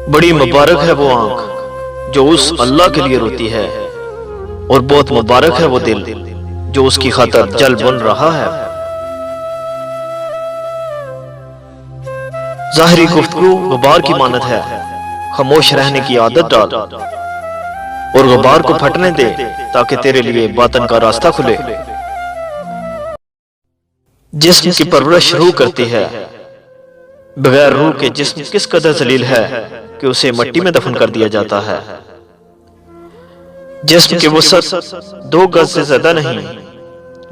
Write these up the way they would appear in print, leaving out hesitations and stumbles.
बड़ी मुबारक है वो आंख जो उस अल्लाह के लिए रोती है, और बहुत मुबारक है वो दिल जो उसकी खातिर जल बुन रहा है। ज़ाहिरी गुफ्तगू गुबार की मानत है, खामोश रहने की आदत डाल और गुबार को फटने दे ताकि तेरे लिए बातन का रास्ता खुले। जिस्म की परवरिश रूह करती है, बगैर रूह के जिस्म किस कदर जलील है कि उसे मिट्टी में दफन कर दिया जाता है। जिस्म की वसअत 2 गज से ज्यादा नहीं,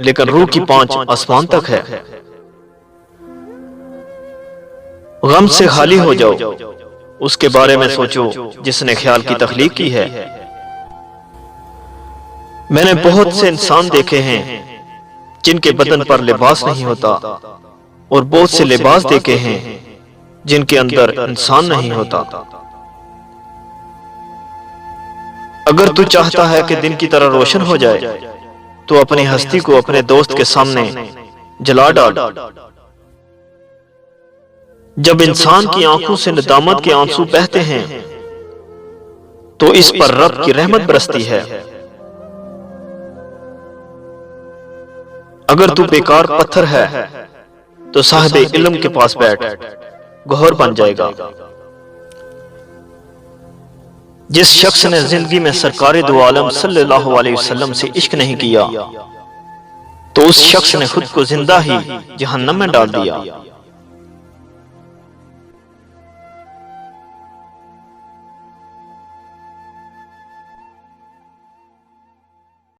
लेकिन रूह की 5 आसमान तक है। गम से खाली हो जाओ, उसके बारे में सोचो जिसने ख्याल की तख्लीक की है। मैंने बहुत से इंसान देखे हैं जिनके बदन पर लिबास नहीं होता, और बहुत से लिबास देखे हैं जिनके अंदर इंसान नहीं होता। अगर तू चाहता है कि दिन की तरह रोशन हो जाए तो अपनी हस्ती को अपने दोस्त के सामने जला डाल। जब इंसान की आंखों से नदामत के आंसू बहते हैं तो इस पर रब की रहमत बरसती है। अगर तू बेकार पत्थर है तो साहिबे इल्म के पास बैठ, गौहर बन जाएगा। जिस शख्स ने जिंदगी में सरकारे दो आलम सल्लल्लाहु अलैहि वसल्लम से इश्क नहीं किया तो उस शख्स ने खुद को जिंदा ही जहन्नम में डाल दिया।